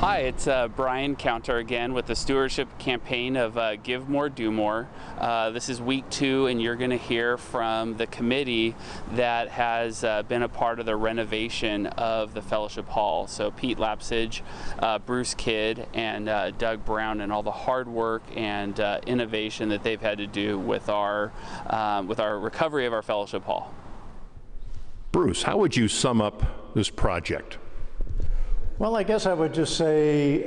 Hi, it's Brian Counter again with the Stewardship campaign of Give More, Do More. This is week 2, and you're going to hear from the committee that has been a part of the renovation of the Fellowship Hall. So Pete Hlapcich, Bruce Kidd, and Doug Brown, and all the hard work and innovation that they've had to do with our recovery of our Fellowship Hall. Bruce, how would you sum up this project? Well, I guess I would just say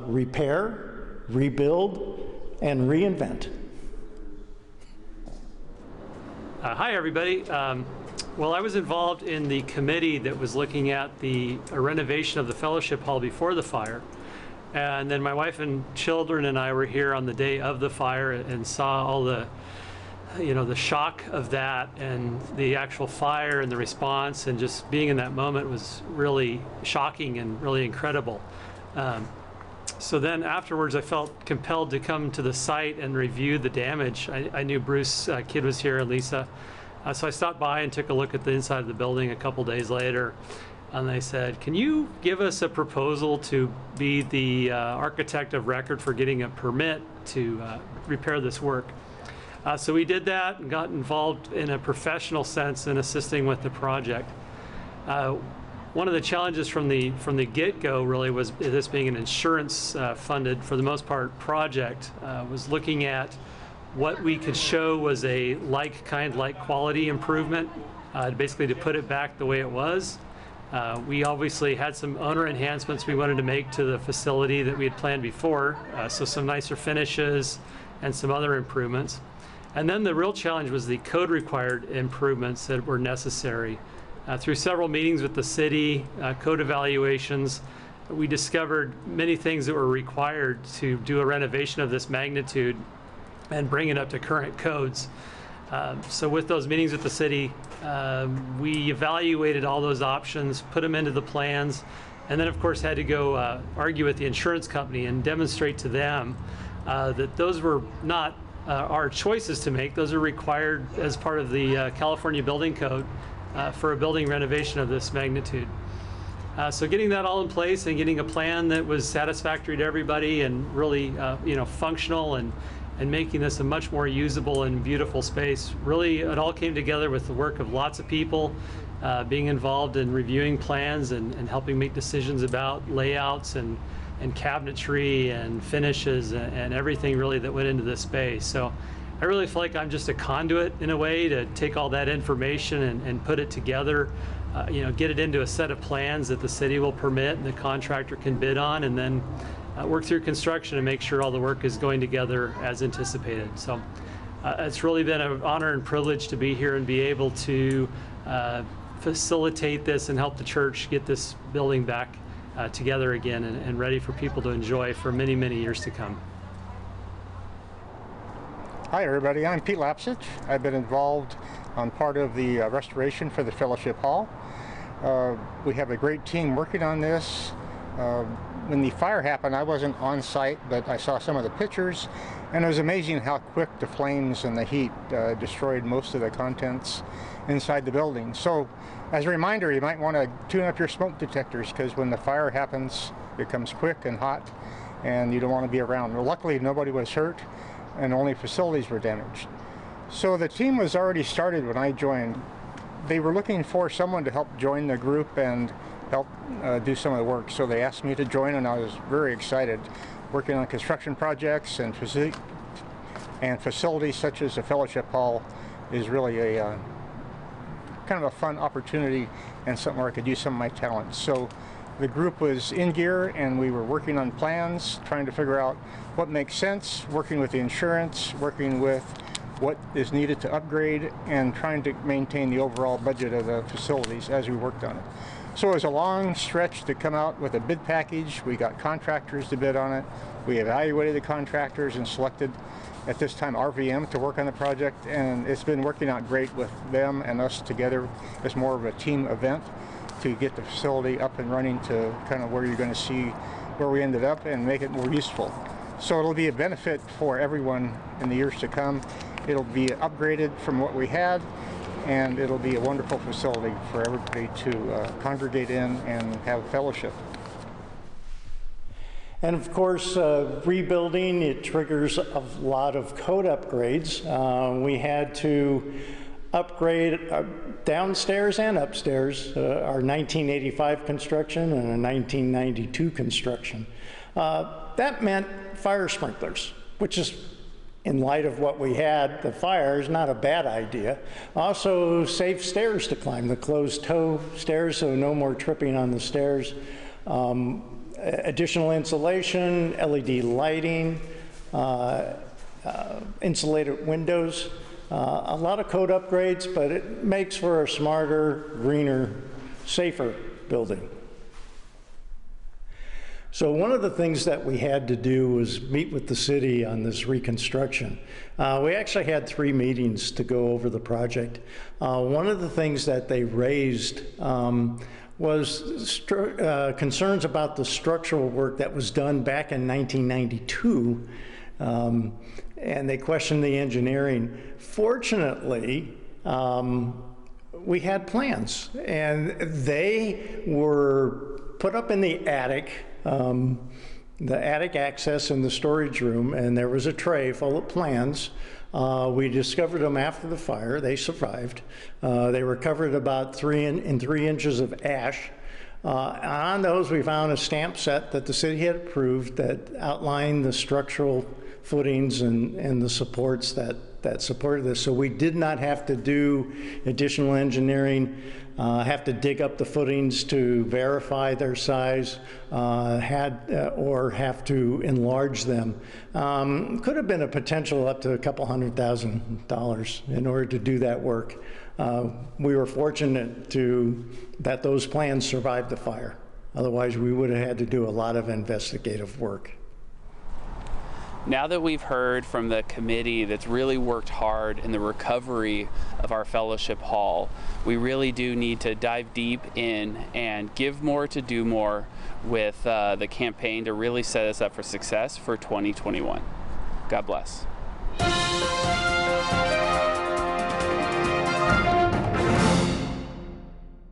repair, rebuild, and reinvent. Hi, everybody. Well, I was involved in the committee that was looking at the renovation of the Fellowship Hall before the fire. And then my wife and children and I were here on the day of the fire and saw all the shock of that and the actual fire and the response, and just being in that moment was really shocking and really incredible. So then afterwards I felt compelled to come to the site and review the damage. I knew Bruce Kidd was here and Lisa. So I stopped by and took a look at the inside of the building a couple days later, and they said, can you give us a proposal to be the architect of record for getting a permit to repair this work? So we did that and got involved in a professional sense in assisting with the project. One of the challenges from the get-go really was this being an insurance funded, for the most part, project, was looking at what we could show was a like quality improvement, basically to put it back the way it was. We obviously had some owner enhancements we wanted to make to the facility that we had planned before, so some nicer finishes and some other improvements. And then the real challenge was the code required improvements that were necessary. Through several meetings with the city, code evaluations, we discovered many things that were required to do a renovation of this magnitude and bring it up to current codes. So with those meetings with the city, we evaluated all those options, put them into the plans, and then of course had to go argue with the insurance company and demonstrate to them that those were not our choices to make. Those are required as part of the California Building Code for a building renovation of this magnitude. So getting that all in place and getting a plan that was satisfactory to everybody and really functional and making this a much more usable and beautiful space, really it all came together with the work of lots of people being involved in reviewing plans and helping make decisions about layouts and cabinetry and finishes and everything really that went into this space. So I really feel like I'm just a conduit in a way to take all that information and put it together, get it into a set of plans that the city will permit and the contractor can bid on, and then work through construction and make sure all the work is going together as anticipated. So it's really been an honor and privilege to be here and be able to facilitate this and help the church get this building back together again and ready for people to enjoy for many, many years to come. Hi everybody, I'm Pete Hlapcich. I've been involved on part of the restoration for the Fellowship Hall. We have a great team working on this. When the fire happened, I wasn't on site, but I saw some of the pictures, and it was amazing how quick the flames and the heat destroyed most of the contents inside the building. So as a reminder, you might want to tune up your smoke detectors, because when the fire happens, it comes quick and hot, and you don't want to be around. Well, luckily, nobody was hurt, and only facilities were damaged. So the team was already started when I joined. They were looking for someone to help join the group and help do some of the work. So they asked me to join, and I was very excited. Working on construction projects and facilities such as the Fellowship Hall is really a kind of a fun opportunity and something where I could use some of my talents. So the group was in gear, and we were working on plans, trying to figure out what makes sense, working with the insurance, working with what is needed to upgrade, and trying to maintain the overall budget of the facilities as we worked on it. So it was a long stretch to come out with a bid package. We got contractors to bid on it. We evaluated the contractors and selected, at this time, RVM to work on the project, and it's been working out great with them and us together. It's more of a team event to get the facility up and running to kind of where you're going to see where we ended up and make it more useful. So it'll be a benefit for everyone in the years to come. It'll be upgraded from what we had, and it'll be a wonderful facility for everybody to congregate in and have fellowship. And of course, rebuilding, it triggers a lot of code upgrades. We had to upgrade downstairs and upstairs, our 1985 construction and a 1992 construction. That meant fire sprinklers, which is, in light of what we had, the fire, is not a bad idea. Also, safe stairs to climb, the closed toe stairs, so no more tripping on the stairs. Additional insulation, LED lighting, insulated windows, a lot of code upgrades, but it makes for a smarter, greener, safer building. So one of the things that we had to do was meet with the city on this reconstruction. We actually had 3 meetings to go over the project. One of the things that they raised was concerns about the structural work that was done back in 1992, and they questioned the engineering. Fortunately, we had plans, and they were put up in the attic access in the storage room, and there was a tray full of plans. We discovered them after the fire. They survived. They were covered about 3 inches of ash. On those, we found a stamp set that the city had approved that outlined the structural footings and the supports that supported this. So we did not have to do additional engineering, have to dig up the footings to verify their size, or have to enlarge them. Could have been a potential up to a couple $100,000 in order to do that work. We were fortunate that those plans survived the fire. Otherwise, we would have had to do a lot of investigative work. Now that we've heard from the committee that's really worked hard in the recovery of our fellowship hall, we really do need to dive deep in and give more to do more with the campaign to really set us up for success for 2021. God bless.